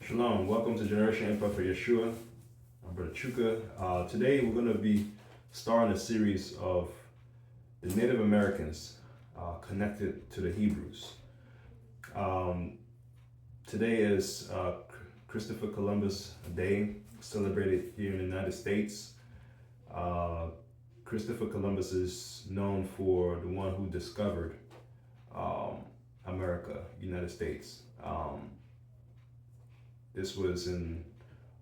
Shalom, welcome to Generation Impact for Yeshua. I'm Brother Chuka. Today we're going to be starting a series of the Native Americans connected to the Hebrews. Today is Christopher Columbus Day, celebrated here in the United States. Christopher Columbus is known for the one who discovered America, United States. This was in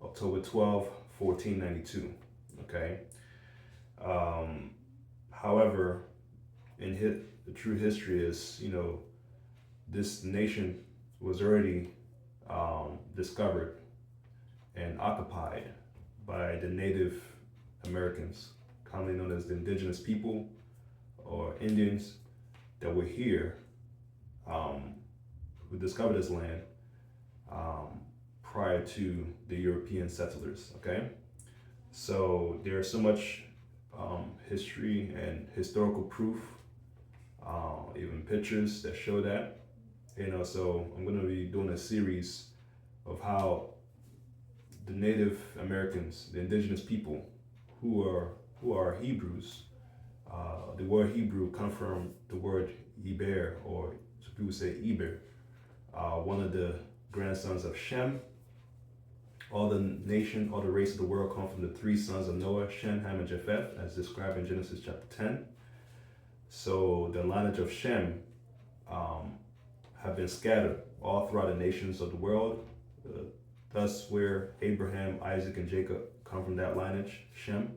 October 12, 1492. Okay. However, the true history is, this nation was already discovered and occupied by the Native Americans, commonly known as the Indigenous people or Indians, that were here, who discovered this land prior to the European settlers. Okay, so there's so much history and historical proof, even pictures that show that. So I'm going to be doing a series of how the Native Americans, the indigenous people, who are Hebrews. The word Hebrew comes from the word Eber, or some people say Eber, one of the grandsons of Shem. All the nation, all the race of the world come from the three sons of Noah, Shem, Ham, and Japheth, as described in Genesis chapter 10. So the lineage of Shem have been scattered all throughout the nations of the world. Thus, where Abraham, Isaac, and Jacob come from that lineage, Shem.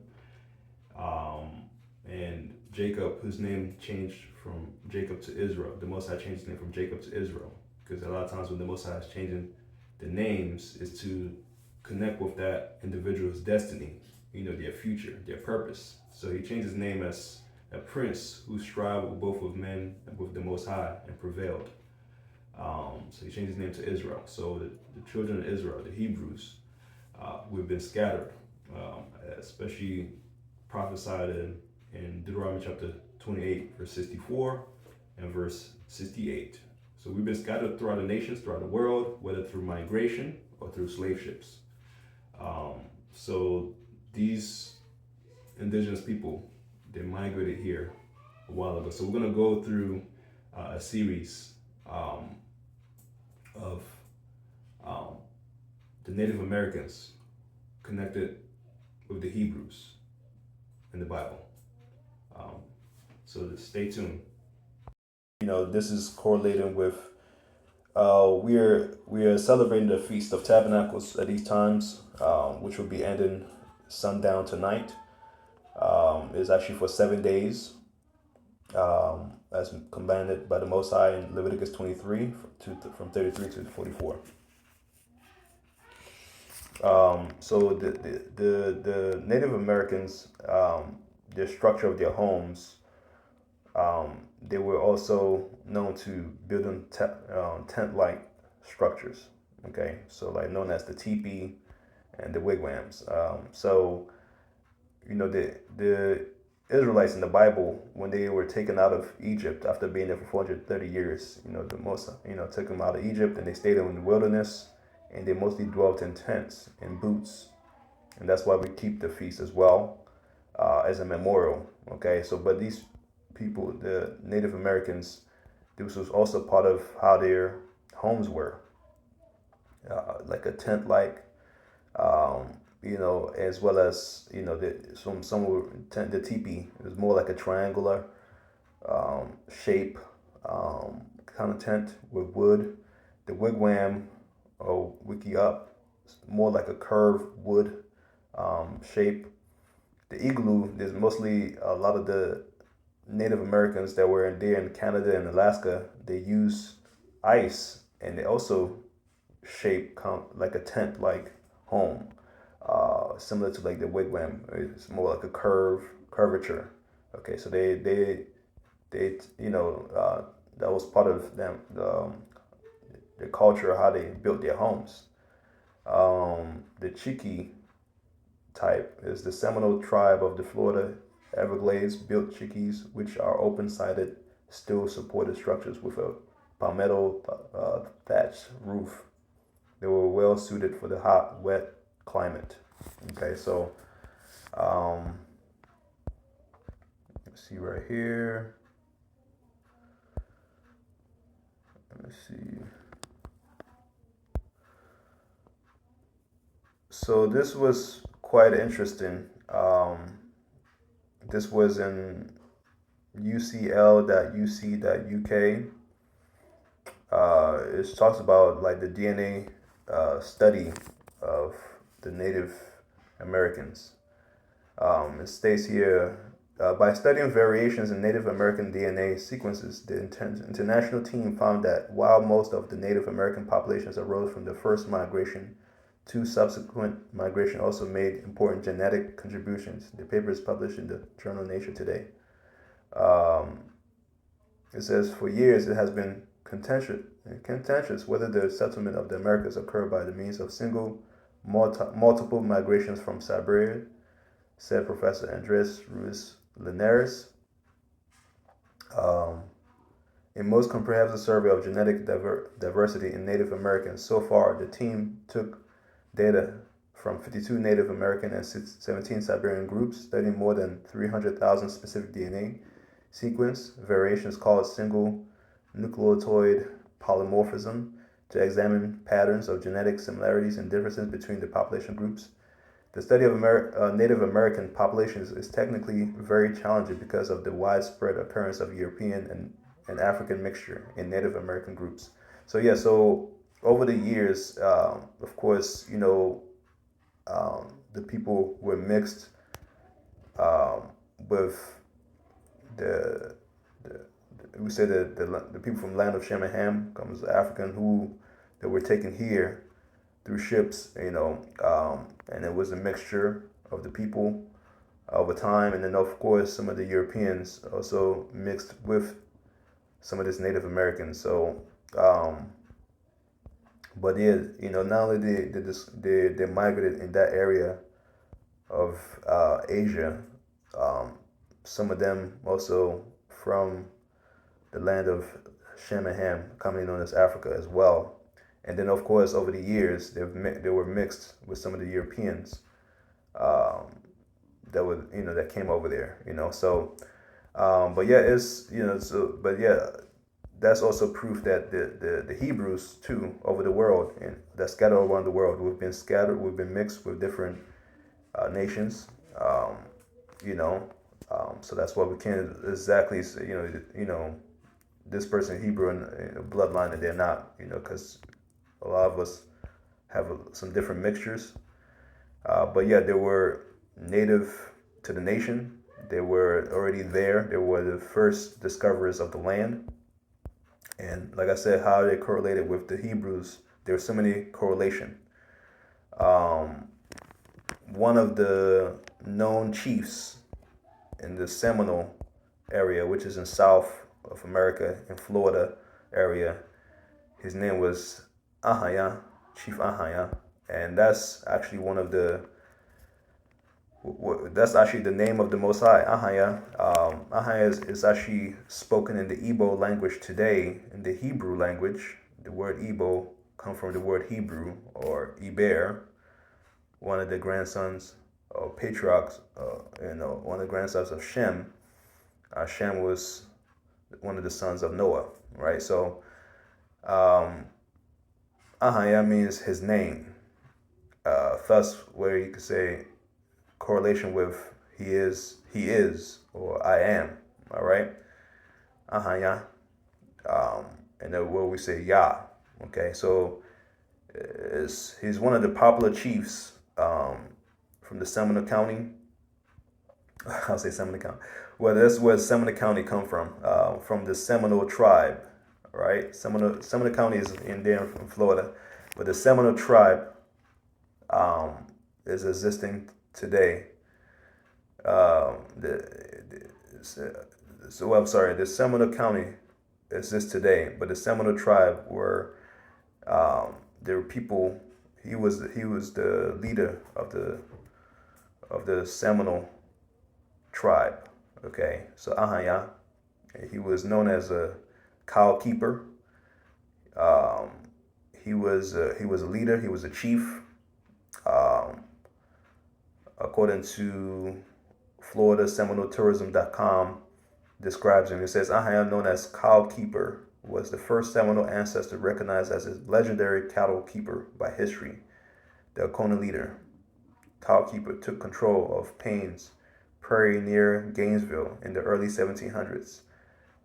And Jacob, whose name changed from Jacob to Israel. The Most High changed his name from Jacob to Israel. Because a lot of times when the Most High is changing the names, is to connect with that individual's destiny, their future, their purpose. So he changed his name as a prince who strived both with men and with the Most High and prevailed. So he changed his name to Israel. So the children of Israel, the Hebrews, we've been scattered, especially prophesied in Deuteronomy chapter 28, verse 64 and verse 68. So we've been scattered throughout the nations, throughout the world, whether through migration or through slave ships. So these indigenous people, they migrated here a while ago. So we're going to go through a series of the Native Americans connected with the Hebrews in the Bible. So stay tuned. This is correlating with we are celebrating the Feast of Tabernacles at these times, which will be ending sundown tonight. It's actually for 7 days, as commanded by the Most High in Leviticus 23 from 33 to 44. So the Native Americans, the structure of their homes, they were also known to building tent-like structures. Okay, so like known as the teepee and the wigwams. The Israelites in the Bible, when they were taken out of Egypt after being there for 430 years, the most, took them out of Egypt and they stayed in the wilderness, and they mostly dwelt in tents and booths, and that's why we keep the feast as well, as a memorial. Okay, so but these people, the Native Americans, this was also part of how their homes were, like a tent-like, as well as some were the teepee. It was more like a triangular shape, kind of tent with wood. The wigwam or wiki up, more like a curved wood shape. The igloo, there's mostly a lot of the Native Americans that were there in Canada and Alaska, they use ice, and they also shape like a tent-like home, similar to like the wigwam. It's more like a curvature. Okay, so they that was part of them, the culture, how they built their homes. The Chickie type is the Seminole tribe of the Florida Everglades built chickees, which are open-sided, steel-supported structures with a palmetto thatched roof. They were well suited for the hot, wet climate. Okay, so let's see right here. Let me see. So this was quite interesting. This was in UCL.uc.uk. It talks about like the DNA study of the Native Americans. It states here, by studying variations in Native American DNA sequences, the international team found that while most of the Native American populations arose from the first migration, two subsequent migrations also made important genetic contributions. The paper is published in the journal Nature today. Um, it says, for years it has been contentious whether the settlement of the Americas occurred by the means of single, multiple migrations from Siberia, said Professor Andres Ruiz Linares. Um, a most comprehensive survey of genetic diversity in Native Americans. So far, the team took data from 52 Native American and 17 Siberian groups, studying more than 300,000 specific DNA sequence variations called single nucleotide polymorphism to examine patterns of genetic similarities and differences between the population groups. The study of Native American populations is technically very challenging because of the widespread occurrence of European and African mixture in Native American groups. So yeah, so over the years, of course, the people were mixed with the, the we say that the people from the land of Shem and Ham comes African who that were taken here through ships, and it was a mixture of the people over time, and then of course some of the Europeans also mixed with some of this Native Americans. So, but yeah, not only they migrated in that area of Asia, some of them also from the land of Shem and Ham, commonly known as Africa as well. And then, of course, over the years, they were mixed with some of the Europeans that came over there. So, but yeah, that's also proof that the Hebrews too over the world and that scattered around the world, we've been mixed with different nations. You know, so that's why we can't exactly say, this person Hebrew and bloodline and they're not, because a lot of us have some different mixtures. But yeah, they were native to the nation. They were already there. They were the first discoverers of the land. And like I said, how they correlated with the Hebrews, there was so many correlation. One of the known chiefs in the Seminole area, which is in South of America, in Florida area, his name was Ahaya, Chief Ahaya, and that's actually that's actually the name of the Most High, Ahaya. Ahaya is actually spoken in the Igbo language today. In the Hebrew language, the word Igbo comes from the word Hebrew or Iber, one of the grandsons or patriarchs, one of the grandsons of Shem. Shem was one of the sons of Noah, right? So, Ahaya means his name. Thus, where you could say correlation with he is, or I am, all right? Ahaya. And then where we say Yah, okay? So, he's one of the popular chiefs from the Seminole County. I'll say Seminole County. Well, that's where Seminole County come from the Seminole tribe, right? Seminole County is in there in Florida, but the Seminole tribe is existing today. The Seminole County exists today, but the Seminole tribe were there were people. He was the leader of the Seminole tribe. Okay, so Ahaya, he was known as a cow keeper. he was a leader. He was a chief. Um, According to Florida SeminoleTourism.com, describes him. It says, I am known as Cow Keeper, was the first Seminole ancestor recognized as a legendary cattle keeper by history. The Oconee leader, Cow Keeper, took control of Payne's Prairie near Gainesville in the early 1700s,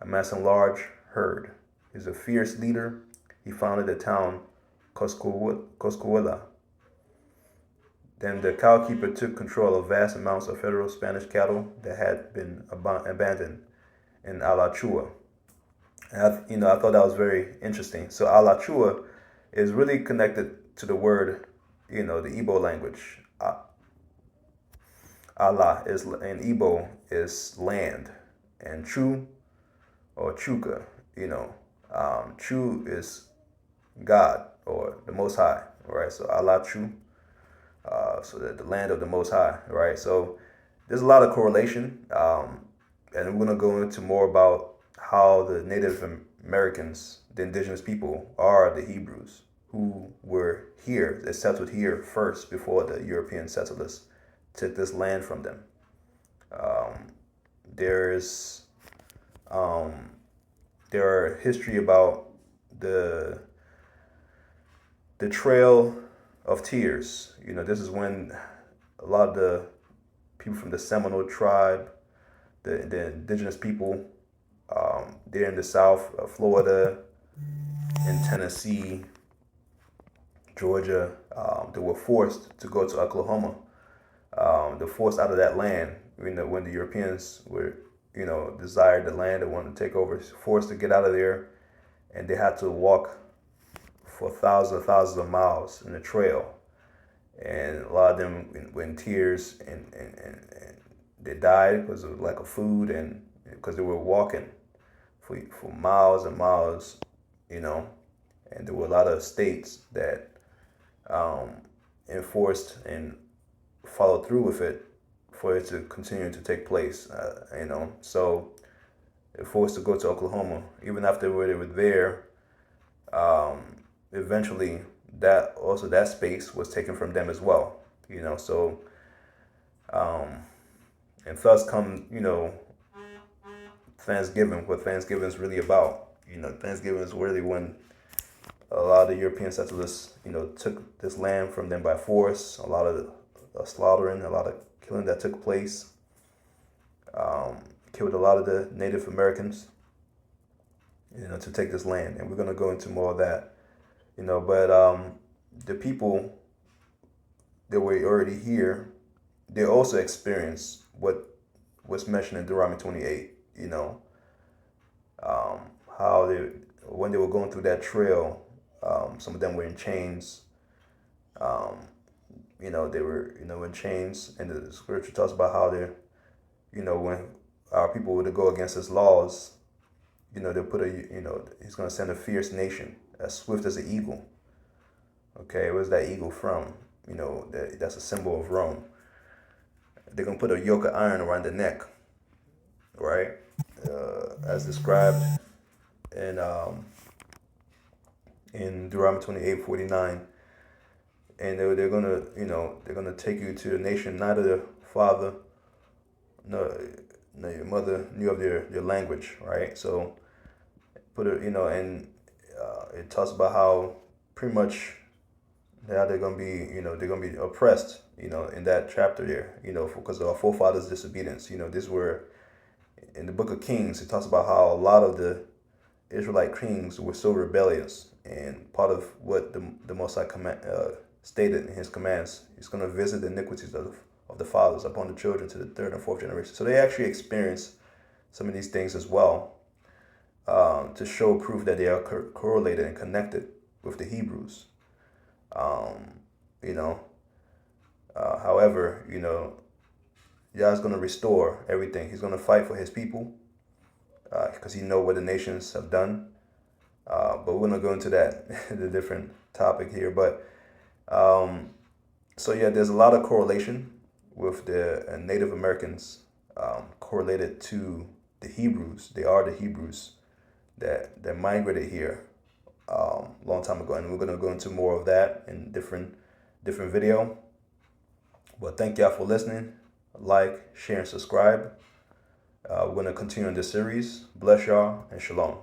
amassing large herd. He's a fierce leader. He founded the town Coscuela. Then the cowkeeper took control of vast amounts of federal Spanish cattle that had been abandoned in Alachua. And I thought that was very interesting. So Alachua is really connected to the word, the Igbo language. Allah is in Igbo is land, and Chu or Chuka, Chu is God or the Most High, right? So Allah Chu, so that the land of the Most High, right? So there's a lot of correlation, and we're gonna go into more about how the Native Americans, the indigenous people, are the Hebrews who were here, they settled here first before the European settlers took this land from them. Um, there's there are history about the the Trail of Tears. This is when a lot of the people from the Seminole tribe, the indigenous people, there in the South, Florida, in Tennessee, Georgia, they were forced to go to Oklahoma. They're forced out of that land. When the Europeans were, desired the land, they wanted to take over, forced to get out of there, and they had to walk for thousands of miles in the trail. And a lot of them were in tears, and they died because of lack of food and because they were walking for miles and miles, you know. And there were a lot of states that um, enforced and followed through with it for it to continue to take place, So they're forced to go to Oklahoma. Even after they were there, um, eventually that space was taken from them as well, So um, and thus come, Thanksgiving, what Thanksgiving is really about. Thanksgiving is really when a lot of the European settlers, took this land from them by force. A lot of slaughtering, a lot of killing that took place. Killed a lot of the Native Americans, to take this land, and we're gonna go into more of that, But the people that were already here, they also experienced what was mentioned in Deuteronomy 28. How they when they were going through that trail, some of them were in chains. Um, they were in chains, and the scripture talks about how they, when our people were to go against his laws, they'll put he's going to send a fierce nation as swift as an eagle. Okay, where's that eagle from? That's a symbol of Rome. They're going to put a yoke of iron around the neck, right? As described in Deuteronomy 28:49. And they're gonna they're gonna take you to a nation neither the father nor your mother knew of their language, right? So put it and it talks about how pretty much now they're gonna be they're gonna be oppressed, in that chapter there, because of our forefathers' disobedience. These were in the book of Kings. It talks about how a lot of the Israelite kings were so rebellious, and part of what the Most High stated in his commands, he's going to visit the iniquities of the fathers upon the children to the third and fourth generation. So they actually experienced some of these things as well, to show proof that they are correlated and connected with the Hebrews. However, Yah's going to restore everything. He's going to fight for his people because he knows what the nations have done. But we're going to go into that, the different topic here. But so yeah, there's a lot of correlation with the Native Americans, correlated to the Hebrews. They are the Hebrews that migrated here long time ago, and we're gonna go into more of that in different video. But thank y'all for listening. Like, share, and subscribe. We're gonna continue on this series. Bless y'all and shalom.